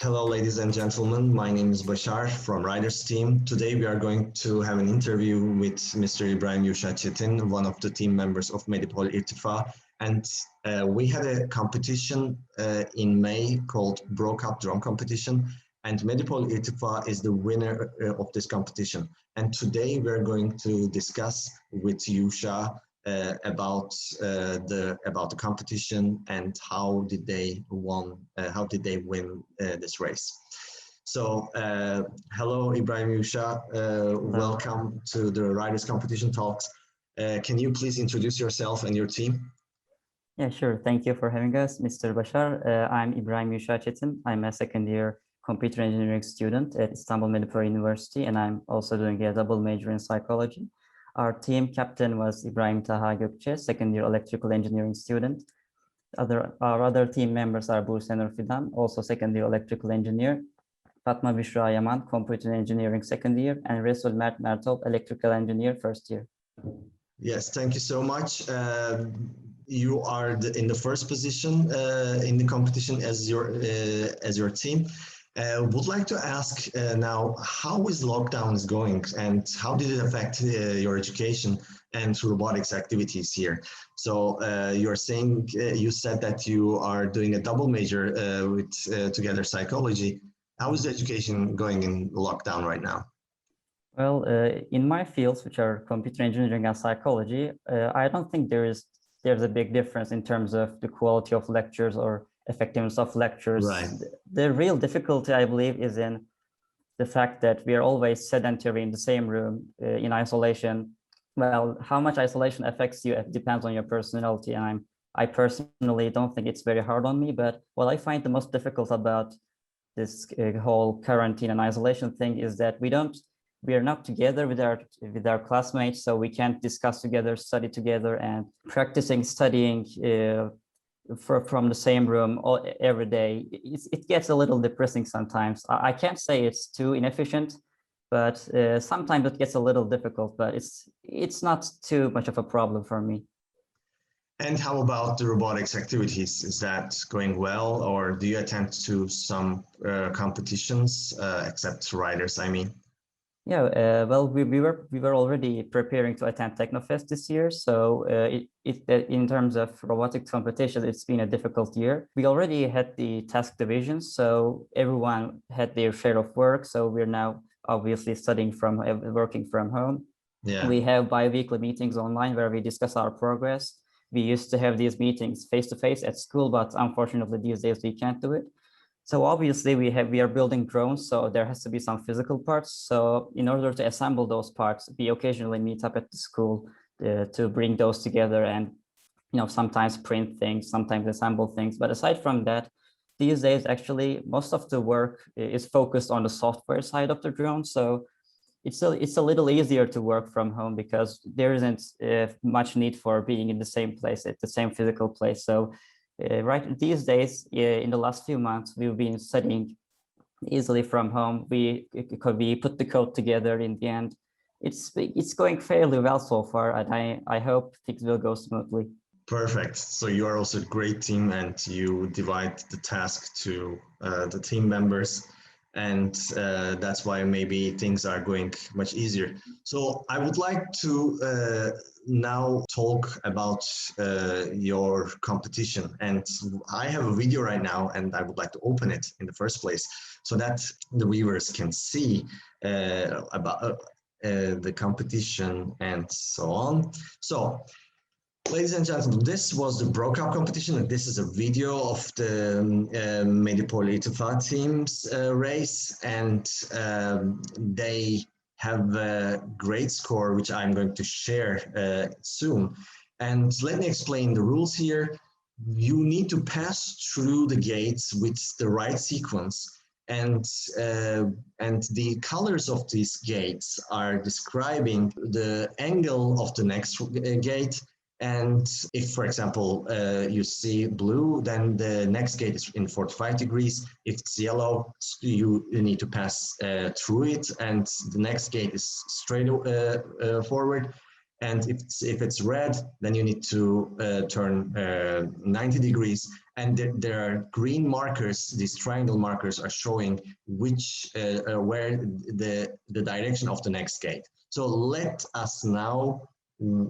Hello, ladies and gentlemen. My name is Bashar from Riders team. Today we are going to have an interview with Mr. İbrahim Yuşa Çetin, one of the team members of Medipol İrtifa. And we had a competition in May called Brocup drone competition. And Medipol İrtifa is the winner of this competition. And today we're going to discuss with Yuşa about the competition and how did they win this race. So hello İbrahim Yuşa, welcome to the Riders competition talks. Can you please introduce yourself and your team? Yeah, sure. Thank you for having us, Mr. Bashar. I'm İbrahim Yuşa Çetin. I'm a second year computer engineering student at Istanbul Medipol University, and I'm also doing a double major in psychology. Our team captain was İbrahim Taha Gökçe, second year electrical engineering student. Our other team members are Busenur Fidan, also second year electrical engineer, Fatma Büşra Yaman, computer engineering second year, and Resul Mert Mertol, electrical engineer first year. Yes, thank you so much. You are in the first position in the competition as your team. Would like to ask now, how is lockdown going and how did it affect your education and robotics activities here? So you're saying, you said that you are doing a double major with together psychology. How is the education going in lockdown right now? Well, in my fields, which are computer engineering and psychology, I don't think there's a big difference in terms of the quality of lectures or effectiveness of lectures. Right. The real difficulty, I believe, is in the fact that we are always sedentary in the same room in isolation. Well, how much isolation affects you depends on your personality. And I personally don't think it's very hard on me, but what I find the most difficult about this whole quarantine and isolation thing is that we are not together with our classmates, so we can't discuss together, study together, and practicing studying from the same room every day. It gets a little depressing sometimes. I can't say it's too inefficient, but sometimes it gets a little difficult, but it's not too much of a problem for me. And how about the robotics activities? Is that going well, or do you attend to some competitions, except riders, I mean? Yeah, well, we were already preparing to attend Technofest this year. So in terms of robotic competition, it's been a difficult year. We already had the task divisions, so everyone had their share of work. So we're now obviously working from home. Yeah. We have bi-weekly meetings online where we discuss our progress. We used to have these meetings face-to-face at school, but unfortunately these days we can't do it. So obviously we are building drones, so there has to be some physical parts. So in order to assemble those parts, we occasionally meet up at the school to bring those together and, sometimes print things, sometimes assemble things. But aside from that, these days, actually, most of the work is focused on the software side of the drone. So it's a little easier to work from home because there isn't much need for being in the same place, at the same physical place. So right these days, in the last few months, we've been studying easily from home. We put the code together in the end. It's going fairly well so far, and I hope things will go smoothly. Perfect. So you are also a great team, and you divide the task to the team members, and that's why maybe things are going much easier. So I would like to now talk about your competition, and I have a video right now, and I would like to open it in the first place so that the viewers can see about the competition and so on. So, ladies and gentlemen, this was the Brocup competition, and this is a video of the Medipol İrtifa team's race, and they have a great score, which I'm going to share soon. And let me explain the rules here. You need to pass through the gates with the right sequence, and the colors of these gates are describing the angle of the next gate. And if, for example, you see blue, then the next gate is in 45 degrees. If it's yellow, you need to pass through it, and the next gate is straight forward. And if it's red, then you need to turn 90 degrees. and there are green markers. These triangle markers are showing which where the direction of the next gate. So let us now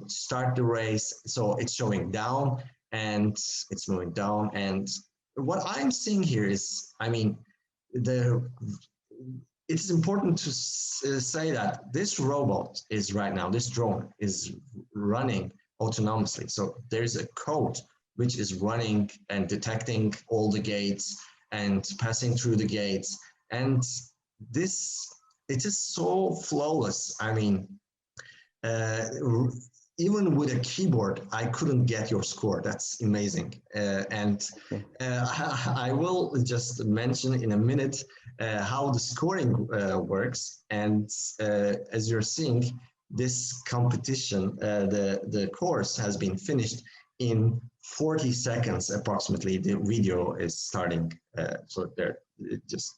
start the race. So it's showing down and it's moving down. And what I'm seeing here is, I mean, it's important to say that this robot is right now, this drone is running autonomously. So there's a code which is running and detecting all the gates and passing through the gates. And this, it is so flawless. I mean, even with a keyboard, I couldn't get your score. That's amazing. I will just mention in a minute how the scoring works. And as you're seeing, this competition, the course has been finished in 40 seconds approximately. The video is starting, so there just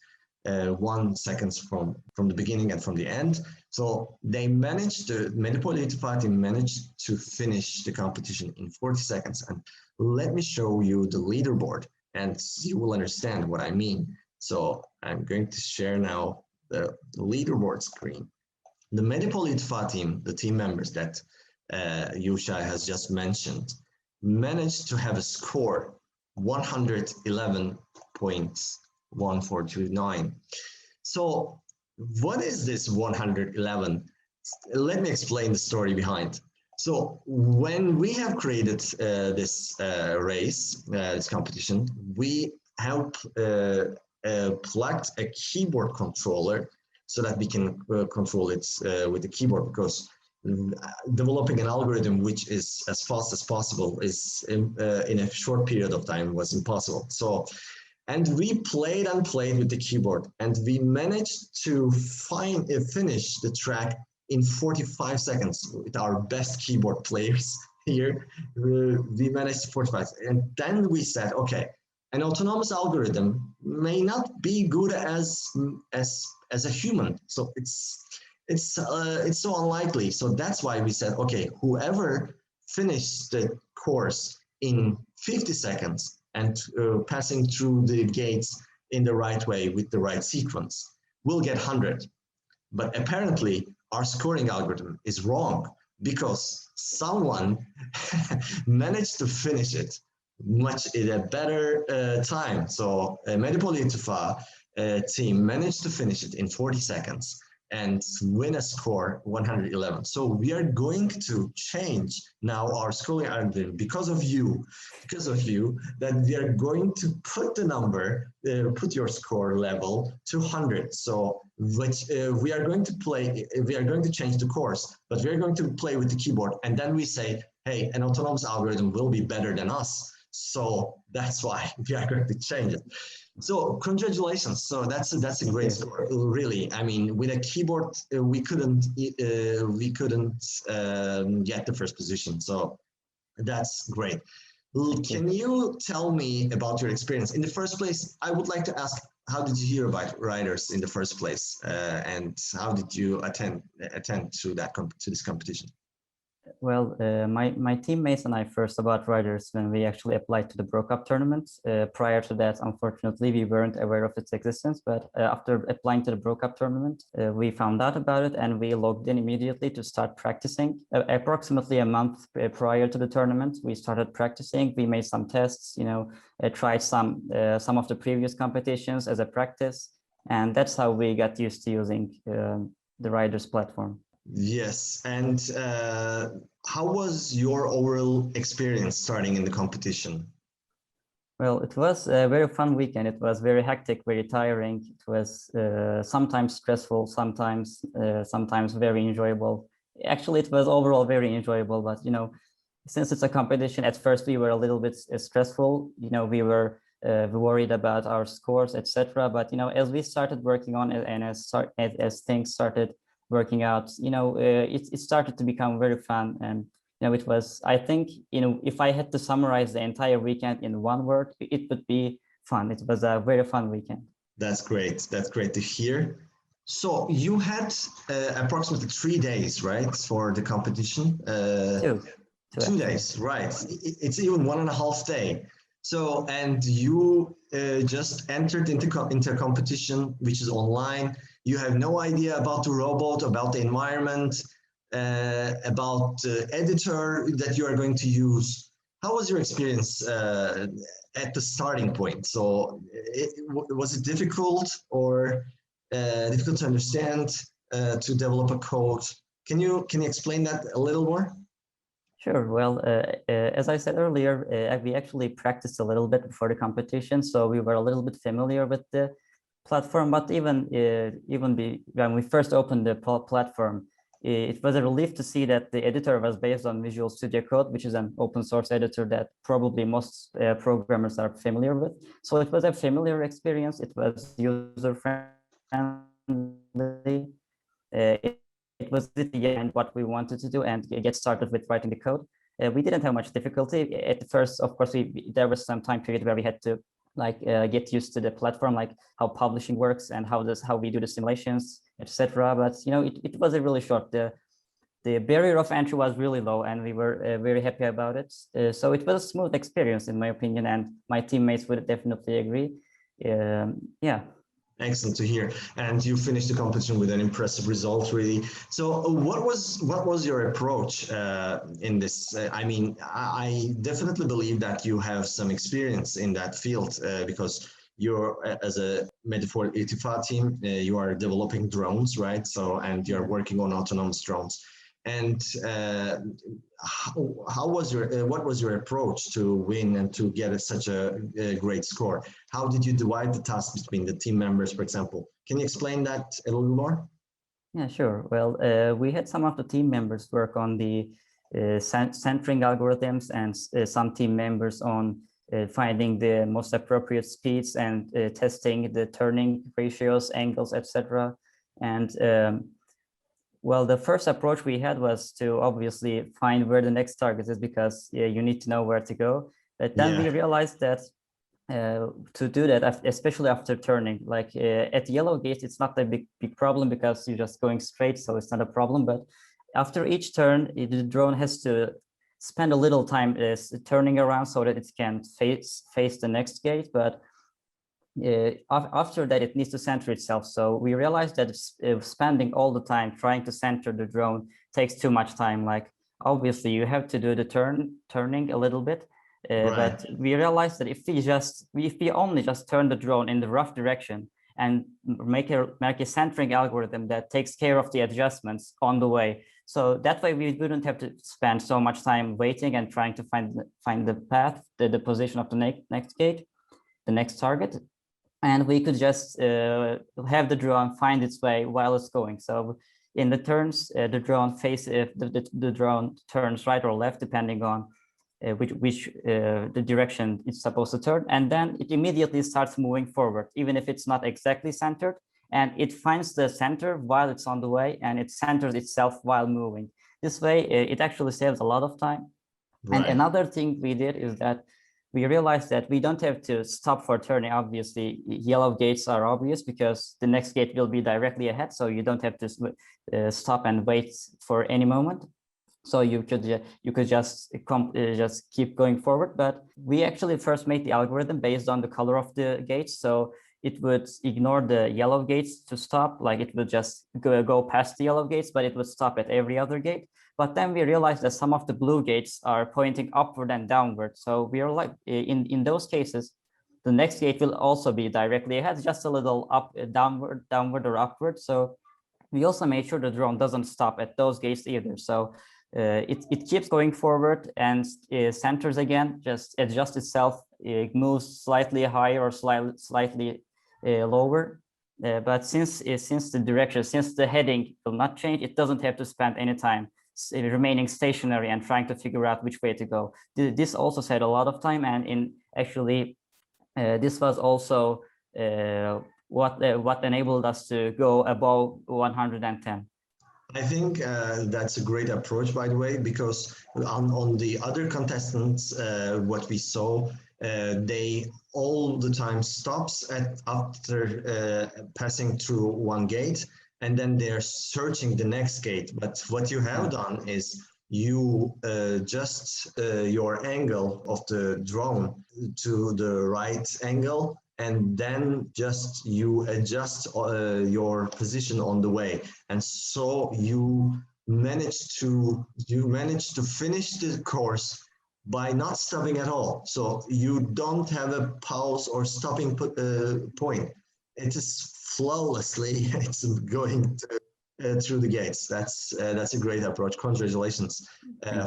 1 second from the beginning and from the end. So they managed, the Medipol İrtifa team managed to finish the competition in 40 seconds. And let me show you the leaderboard and you will understand what I mean. So I'm going to share now the leaderboard screen. The Medipol İrtifa team, the team members that Yuşa has just mentioned, managed to have a score 111.1429. So what is this 111? Let me explain the story behind. So when we have created this race, this competition, we have plugged a keyboard controller so that we can control it with the keyboard, because developing an algorithm which is as fast as possible is in a short period of time was impossible. So, and we played and played with the keyboard, and we managed to finish the track in 45 seconds with our best keyboard players here. We managed 45, and then we said, okay, an autonomous algorithm may not be good as a human. So it's so unlikely. So that's why we said, okay, whoever finished the course in 50 seconds and passing through the gates in the right way with the right sequence will get 100. But apparently our scoring algorithm is wrong because someone managed to finish it much in a better time. So Medipol İrtifa team managed to finish it in 40 seconds and win a score 111. So we are going to change now our scoring algorithm because of you, that we are going to put the number, put your score level to 100. So which we are going to change the course, but we are going to play with the keyboard. And then we say, hey, an autonomous algorithm will be better than us. So that's why we are going to change it. So congratulations. So that's a great score, really. I mean, with a keyboard, we couldn't get the first position. So that's great. Can you tell me about your experience? In the first place, I would like to ask, how did you hear about Riders in the first place? And how did you attend to this competition? Well, my teammates and I first about Riders when we actually applied to the Brocup tournament. Prior to that, unfortunately, we weren't aware of its existence. But after applying to the Brocup tournament, we found out about it and we logged in immediately to start practicing. Approximately a month prior to the tournament, we started practicing. We made some tests, tried some of the previous competitions as a practice. And that's how we got used to using the Riders platform. Yes, and how was your overall experience starting in the competition? Well, it was a very fun weekend. It was very hectic, very tiring. It was sometimes stressful, sometimes very enjoyable. Actually, it was overall very enjoyable, but since it's a competition, at first we were a little bit stressful. We were worried about our scores, etc. But as we started working on it and as things started working out, it started to become very fun. And it was, I think, if I had to summarize the entire weekend in one word, it would be fun. It was a very fun weekend. That's great. That's great to hear. So you had approximately 3 days, right, for the competition? 2 days, right. It's even 1.5 days. So, and you just entered into a competition, which is online. You have no idea about the robot, about the environment, about the editor that you are going to use. How was your experience at the starting point? So, was it difficult or difficult to understand to develop a code? Can you explain that a little more? Sure. Well, as I said earlier, we actually practiced a little bit before the competition, so we were a little bit familiar with the platform. But even when we first opened the platform, it was a relief to see that the editor was based on Visual Studio Code, which is an open source editor that probably most programmers are familiar with. So it was a familiar experience. It was user friendly. It was and what we wanted to do and get started with writing the code. We didn't have much difficulty at first. Of course, there was some time period where we had to get used to the platform, like how publishing works and how we do the simulations, etc. But it was a really short. The barrier of entry was really low, and we were very happy about it. So it was a smooth experience, in my opinion, and my teammates would definitely agree. Yeah. Excellent to hear. And you finished the competition with an impressive result, really. So, what was your approach in this? I mean, I definitely believe that you have some experience in that field because you're as a Medipol İrtifa team, you are developing drones, right? So, and you're working on autonomous drones. And what was your approach to win and to get such a great score? How did you divide the tasks between the team members, for example? Can you explain that a little more? Yeah, sure. Well, we had some of the team members work on the centering algorithms, and some team members on finding the most appropriate speeds and testing the turning ratios, angles, etc. And well, the first approach we had was to obviously find where the next target is, because you need to know where to go. But then we realized that to do that, especially after turning, like at yellow gate, it's not a big problem because you're just going straight, so it's not a problem. But after each turn, the drone has to spend a little time turning around so that it can face the next gate. But after that, it needs to center itself. So we realized that spending all the time trying to center the drone takes too much time. Like, obviously you have to do the turning a little bit, right. But we realized that if we only just turn the drone in the rough direction and make a centering algorithm that takes care of the adjustments on the way, so that way we wouldn't have to spend so much time waiting and trying to find the path, the position of the next gate, the next target. And we could just have the drone find its way while it's going. So in the turns, the drone the drone turns right or left, depending on which the direction it's supposed to turn. And then it immediately starts moving forward, even if it's not exactly centered. And it finds the center while it's on the way, and it centers itself while moving. This way, it actually saves a lot of time. Right. And another thing we did is that we realized that we don't have to stop for turning. Obviously, yellow gates are obvious because the next gate will be directly ahead. So you don't have to stop and wait for any moment. So you could just keep going forward. But we actually first made the algorithm based on the color of the gates. So it would ignore the yellow gates to stop. Like, it would just go past the yellow gates, but it would stop at every other gate. But then we realized that some of the blue gates are pointing upward and downward. So we are like, in those cases, the next gate will also be directly ahead, just a little downward or upward. So we also made sure the drone doesn't stop at those gates either. So it keeps going forward and centers again, just adjusts itself. It moves slightly higher or slightly lower. But since the heading will not change, it doesn't have to spend any time remaining stationary and trying to figure out which way to go. This also saved a lot of time, and this was also what enabled us to go above 110. I think that's a great approach, by the way, because on the other contestants, what we saw, they all the time stops after passing through one gate, and then they're searching the next gate. But what you have done is you adjust your angle of the drone to the right angle, and then just you adjust your position on the way, and so you manage to finish the course by not stopping at all. So you don't have a pause or stopping point. It is flawlessly it's going through the gates. That's a great approach. Congratulations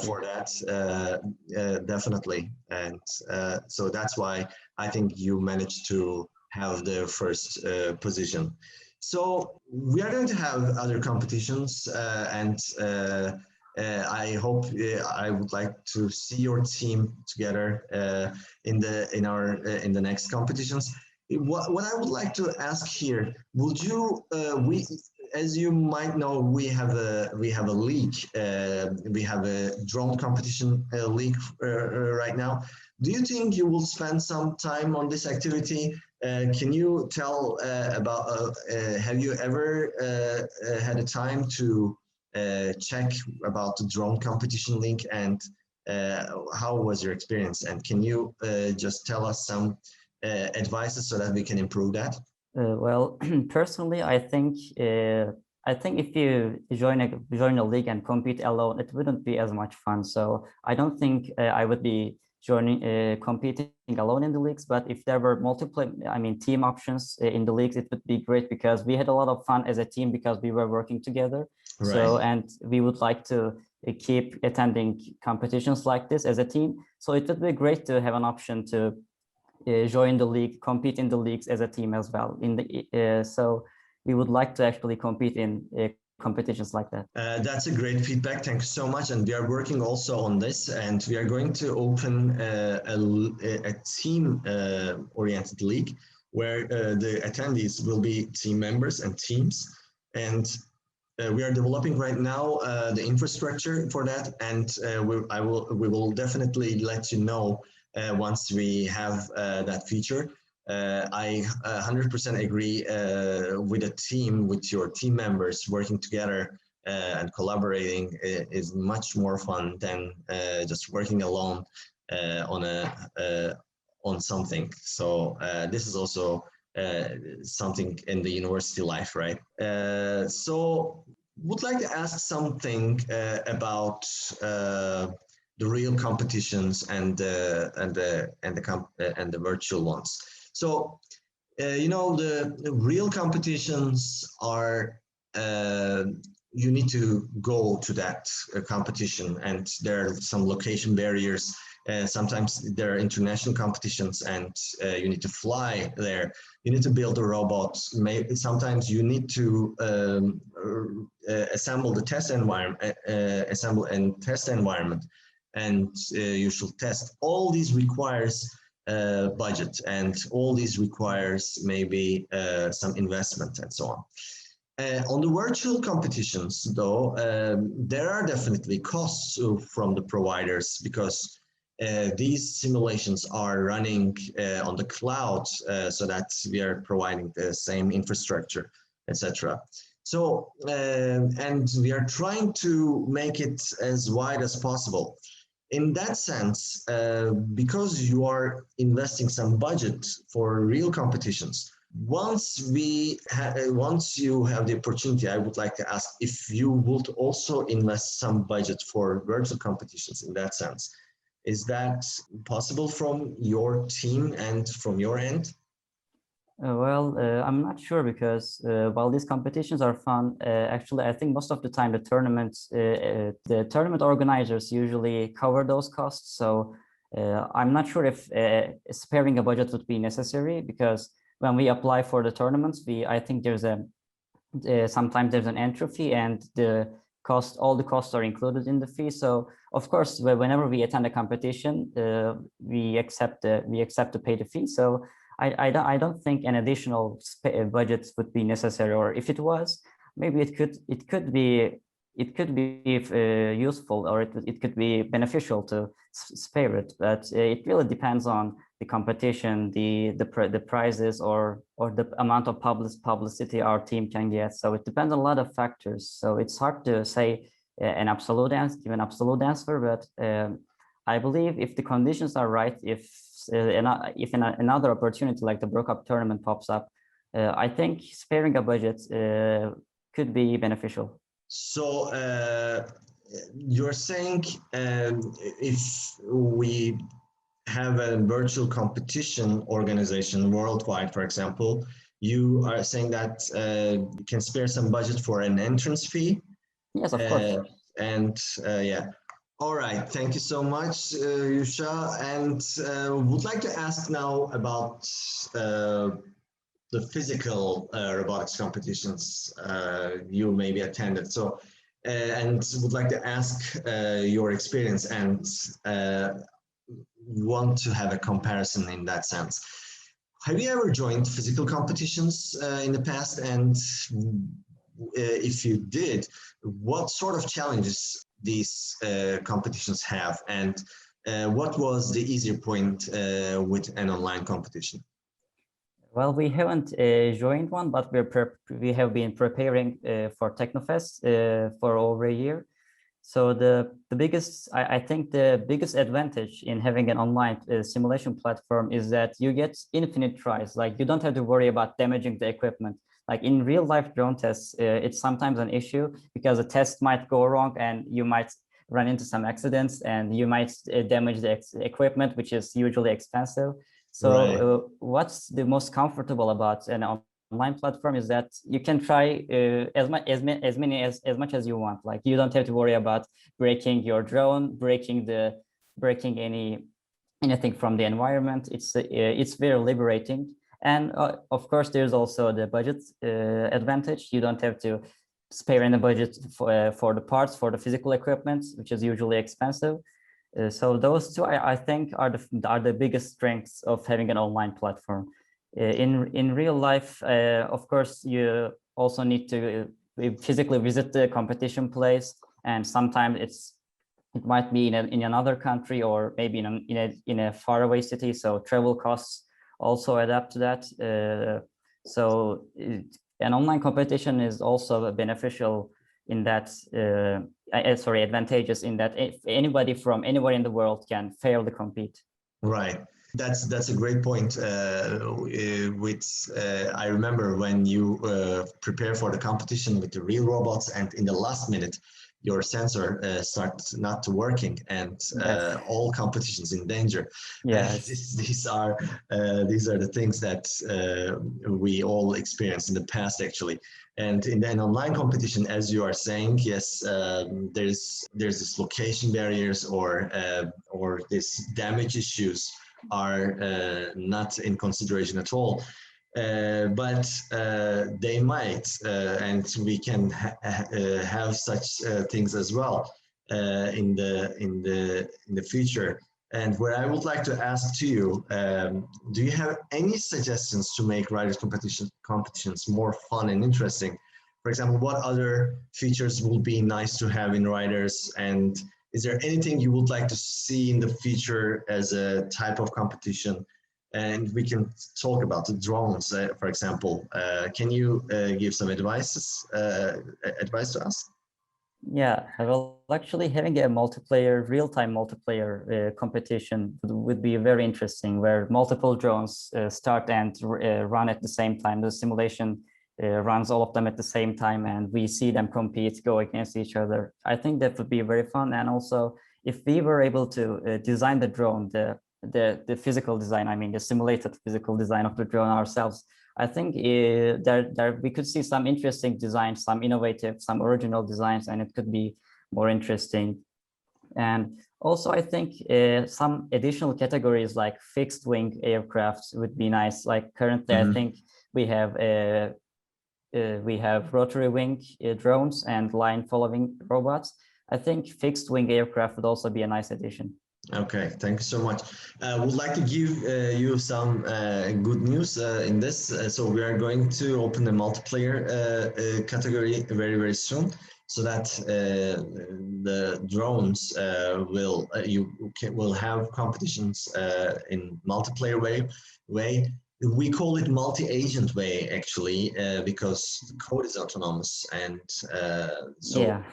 for that, definitely. And so that's why I think you managed to have the first position. So we are going to have other competitions, and I hope I would like to see your team together in the next competitions. What I would like to ask here, would you as you might know, we have a league. We have a drone competition league right now. Do you think you will spend some time on this activity? Can you tell about? Have you ever had a time to check about the drone competition league, and how was your experience? And can you just tell us some advices so that we can improve that? Well, personally, I think if you join a league and compete alone, it wouldn't be as much fun. So I don't think I would be competing alone in the leagues. But if there were team options in the leagues, it would be great, because we had a lot of fun as a team because we were working together. Right. So, and we would like to keep attending competitions like this as a team. So it would be great to have an option to join the league, compete in the leagues as a team as well. So we would like to actually compete in competitions like that. That's a great feedback. Thank you so much. And we are working also on this, and we are going to open a team-oriented league where the attendees will be team members and teams. And we are developing right now the infrastructure for that, and we will definitely let you know once we have that feature. I 100% agree with a team, with your team members working together and collaborating is much more fun than just working alone on something. So this is also something in the university life, right? So would like to ask something about the real competitions and the virtual ones. So the real competitions are you need to go to that competition, and there are some location barriers. Sometimes there are international competitions, and you need to fly there. You need to build a robot. Sometimes you need to assemble the test environment, and you should test. All these requires budget, and all these requires maybe some investment and so on. On the virtual competitions, though, there are definitely costs from the providers, because these simulations are running on the cloud, so that we are providing the same infrastructure, etc. So, and we are trying to make it as wide as possible. In that sense, because you are investing some budget for real competitions, once you have the opportunity, I would like to ask if you would also invest some budget for virtual competitions in that sense. Is that possible from your team and from your end? I'm not sure, because while these competitions are fun, actually, I think most of the time the tournament organizers usually cover those costs. So I'm not sure if sparing a budget would be necessary, because when we apply for the tournaments, I think there's sometimes there's an entry fee, and all the costs are included in the fee. So of course, whenever we attend a competition, we accept to pay the fee. So I don't think an additional budget would be necessary, or if it was, maybe it could be useful, or it could be beneficial to spare it. But it really depends on the competition, the prizes, or the amount of publicity our team can get. So it depends on a lot of factors. So it's hard to say an absolute answer, give an absolute answer, but I believe if the conditions are right, if another opportunity like the Brocup tournament pops up, I think sparing a budget could be beneficial. So you're saying if we have a virtual competition organization worldwide, for example, you are saying that you can spare some budget for an entrance fee? Yes, of course. And yeah. All right, thank you so much, Yuşa. And would like to ask now about the physical robotics competitions you maybe attended. So, and would like to ask your experience and want to have a comparison in that sense. Have you ever joined physical competitions in the past? And if you did, what sort of challenges these competitions have? And what was the easier point with an online competition? Well, we haven't joined one, but we have been preparing for Technofest for over a year. So the biggest, I think the biggest advantage in having an online simulation platform is that you get infinite tries. Like you don't have to worry about damaging the equipment. Like in real life drone tests, it's sometimes an issue because the test might go wrong and you might run into some accidents and you might damage the equipment, which is usually expensive. So what's the most comfortable about an online platform is that you can try as much as you want. Like you don't have to worry about breaking your drone, breaking anything from the environment. It's very liberating. And of course, there's also the budget advantage. You don't have to spare any budget for the parts, for the physical equipment, which is usually expensive. So those two, I think, are the biggest strengths of having an online platform. In real life, of course, you also need to physically visit the competition place, and sometimes it might be in another country or maybe in a faraway city. So travel costs also add up to that. So an online competition is also beneficial in that. Advantageous in that if anybody from anywhere in the world can fairly compete. Right. That's a great point. I remember when you prepare for the competition with the real robots, and in the last minute, your sensor starts not working, and all competitions in danger. Yes, these are the things that we all experienced in the past, actually. And in an online competition, as you are saying, yes, there's this location barriers or this damage issues are not in consideration at all. But they might, and we can have such things as well in the future. And where I would like to ask to you, do you have any suggestions to make riders competitions more fun and interesting? For example, what other features will be nice to have in riders? And is there anything you would like to see in the future as a type of competition? And we can talk about the drones, for example. Can you give some advice to us? Yeah, well, actually having a real-time multiplayer competition would be very interesting, where multiple drones start and run at the same time. The simulation runs all of them at the same time, and we see them compete, go against each other. I think that would be very fun. And also, if we were able to design the drone, the physical design, I mean, the simulated physical design of the drone ourselves, I think there we could see some interesting designs, some innovative, some original designs, and it could be more interesting. And also, I think some additional categories like fixed wing aircrafts would be nice. Like currently, I think we have rotary wing drones and line following robots. I think fixed wing aircraft would also be a nice addition. Okay, thank you so much. Would like to give you some good news in this. So we are going to open the multiplayer category very, very soon, so that the drones will have competitions in multiplayer way. We call it multi-agent way, actually, because the code is autonomous, and so. Yeah.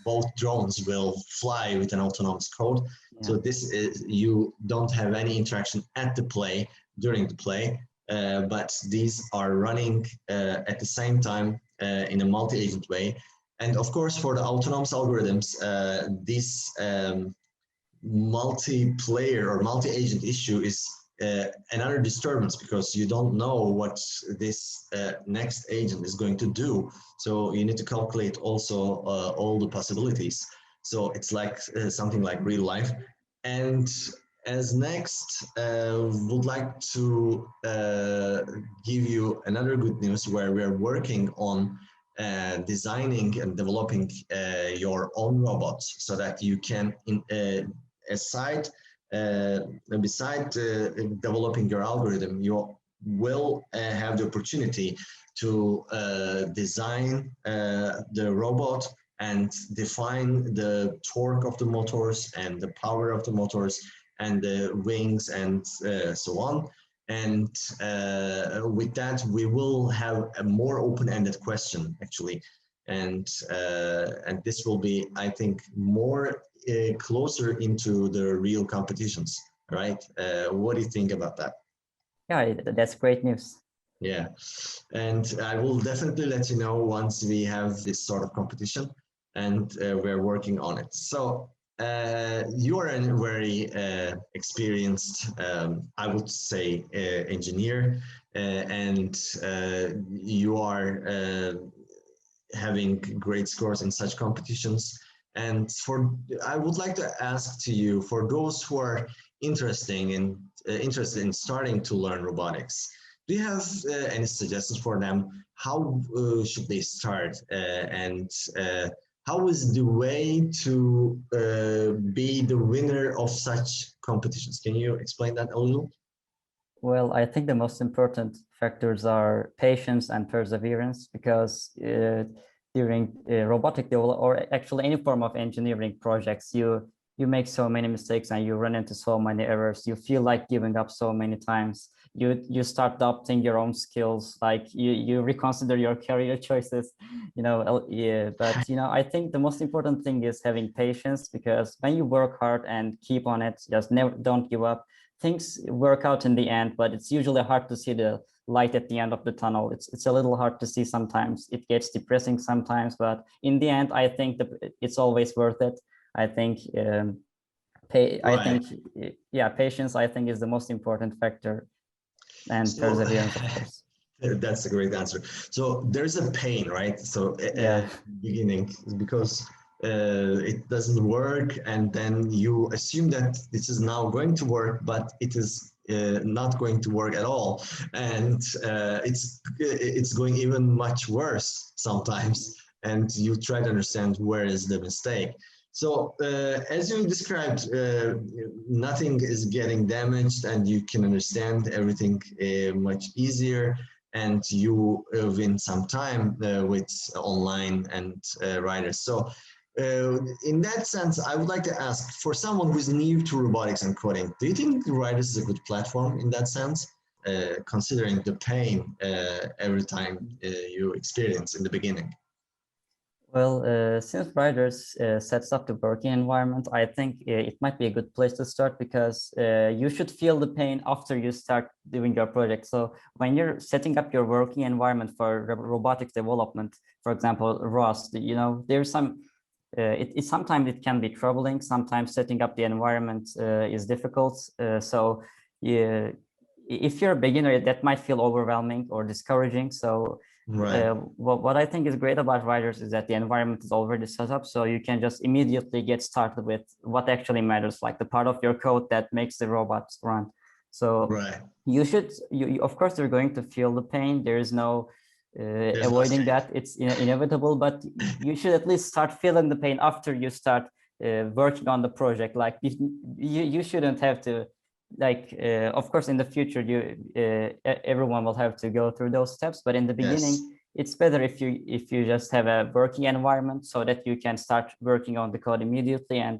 both drones will fly with an autonomous code. Yeah. So this is, you don't have any interaction at the play, during the play, but these are running at the same time in a multi-agent way. And of course, for the autonomous algorithms, this multiplayer or multi-agent issue is another disturbance, because you don't know what this next agent is going to do. So you need to calculate also all the possibilities. So it's like something like real life. And as next, would like to give you another good news, where we're working on designing and developing your own robots, so that you can, beside developing your algorithm, you will have the opportunity to design the robot and define the torque of the motors and the power of the motors and the wings and so on. And with that, we will have a more open-ended question, actually. And this will be, I think, more closer into the real competitions, right? What do you think about that? Yeah, that's great news. Yeah, and I will definitely let you know once we have this sort of competition, and we're working on it. So you are a very experienced, I would say, engineer, and you are having great scores in such competitions. And I would like to ask to you, for those who are interested in starting to learn robotics, do you have any suggestions for them? How should they start? And how is the way to be the winner of such competitions? Can you explain that a little? Well, I think the most important factors are patience and perseverance, because during robotic development, or actually any form of engineering projects, you make so many mistakes and you run into so many errors. You feel like giving up so many times. You start doubting your own skills, like you reconsider your career choices, yeah. But I think the most important thing is having patience, because when you work hard and keep on it, just don't give up, things work out in the end. But it's usually hard to see the light at the end of the tunnel. It's a little hard to see sometimes. It gets depressing sometimes, but in the end, I think it's always worth it. I think patience, I think, is the most important factor, and perseverance, of course. That's a great answer. So there's a pain, right? So Yeah. beginning, because it doesn't work, and then you assume that this is now going to work, but it is not going to work at all, and it's going even much worse sometimes, and you try to understand where is the mistake. So as you described, nothing is getting damaged, and you can understand everything much easier, and you win some time with online and riders. So in that sense, I would like to ask, for someone who's new to robotics and coding, do you think Riders is a good platform in that sense, considering the pain every time you experience in the beginning? Well, since Riders sets up the working environment, I think it might be a good place to start, because you should feel the pain after you start doing your project. So when you're setting up your working environment for robotics development, for example, Rust, there's some, sometimes it can be troubling. Sometimes setting up the environment is difficult. So yeah, if you're a beginner, that might feel overwhelming or discouraging. So right. What I think is great about Riders is that the environment is already set up, so you can just immediately get started with what actually matters, like the part of your code that makes the robots run. So right. you of course, you're going to feel the pain. There is no avoiding that. It's inevitable, but you should at least start feeling the pain after you start working on the project. Like you shouldn't have to, like of course in the future everyone will have to go through those steps, but in the beginning, yes, it's better if you just have a working environment, so that you can start working on the code immediately, and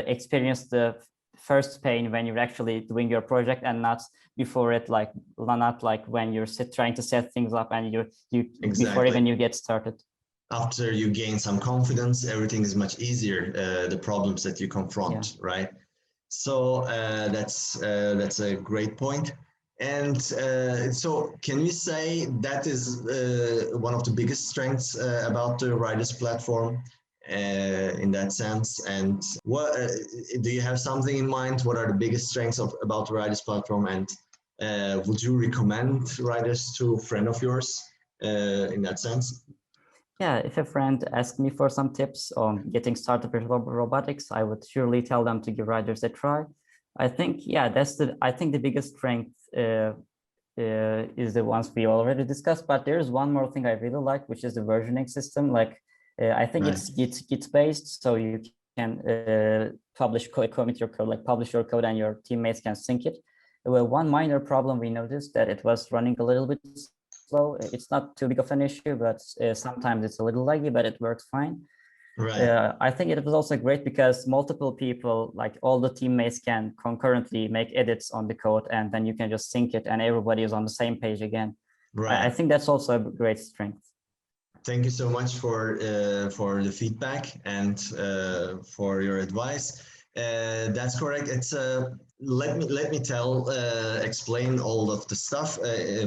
experience the first pain when you're actually doing your project, and not before it, not like when you're trying to set things up and you exactly. before even you get started. after you gain some confidence, everything is much easier, the problems that you confront, right? So that's a great point. And so can we say that is one of the biggest strengths about the Riders platform in that sense? And what do you have something in mind? What are the biggest strengths about the Riders platform? And would you recommend Riders to a friend of yours in that sense? Yeah, if a friend asked me for some tips on getting started with robotics, I would surely tell them to give Riders a try. I think, yeah, I think the biggest strength is the ones we already discussed, but there's one more thing I really like, which is the versioning system. Like, I think it's Git based, so you can commit your code, like publish your code and your teammates can sync it. Well, one minor problem we noticed that it was running a little bit slow. It's not too big of an issue, but sometimes it's a little laggy, but it works fine. Right. I think it was also great because multiple people, like all the teammates, can concurrently make edits on the code, and then you can just sync it and everybody is on the same page again. Right. I think that's also a great strength. Thank you so much for the feedback and for your advice. That's correct. It's let me explain all of the stuff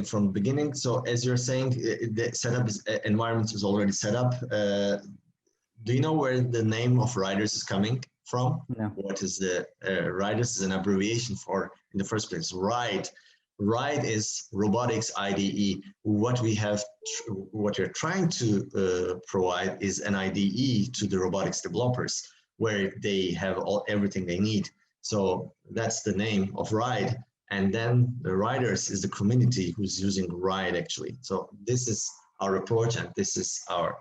from the beginning. So as you're saying, the setup environment is already set up. Do you know where the name of Riders is coming from? No. What is the Riders is an abbreviation for, in the first place, RIDE. RIDE is robotics IDE. What we're trying to provide is an IDE to the robotics developers, where they have everything they need. So that's the name of RIDE. And then the Riders is the community who's using RIDE actually. So this is our approach, and this is our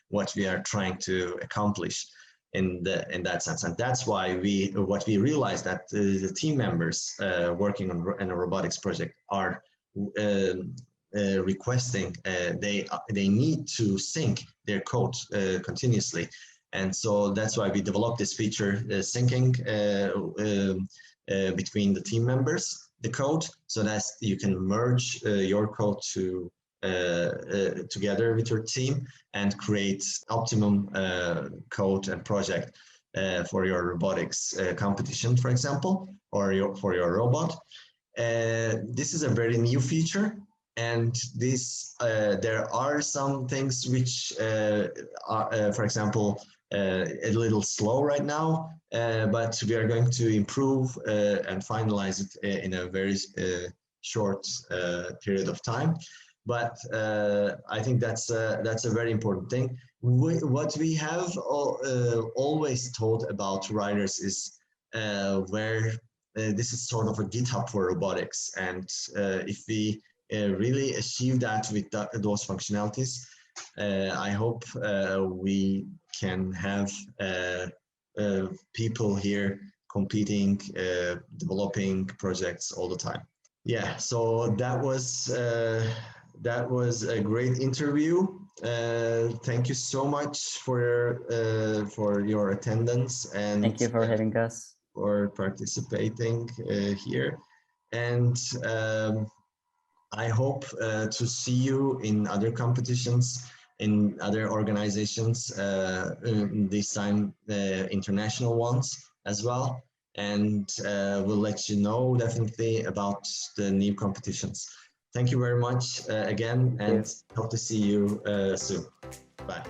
what we are trying to accomplish in that sense. And that's why we realized that the team members working on a robotics project are requesting they need to sync their code continuously. And so that's why we developed this feature, syncing between the team members, the code, so that you can merge your code to together with your team and create optimum code and project for your robotics competition, for example, or for your robot. This is a very new feature, and there are some things which are, for example, a little slow right now, but we are going to improve and finalize it in a very short period of time. But I think that's a very important thing. What we have always thought about Riders is where this is sort of a GitHub for robotics. And if we really achieve that with those functionalities, I hope we can have people here competing, developing projects all the time. Yeah, so that was a great interview. Thank you so much for your attendance, and thank you for having us, for participating here. And I hope to see you in other competitions, in other organizations, this time international ones as well. And we'll let you know definitely about the new competitions. Thank you very much again, and hope to see you soon. Bye.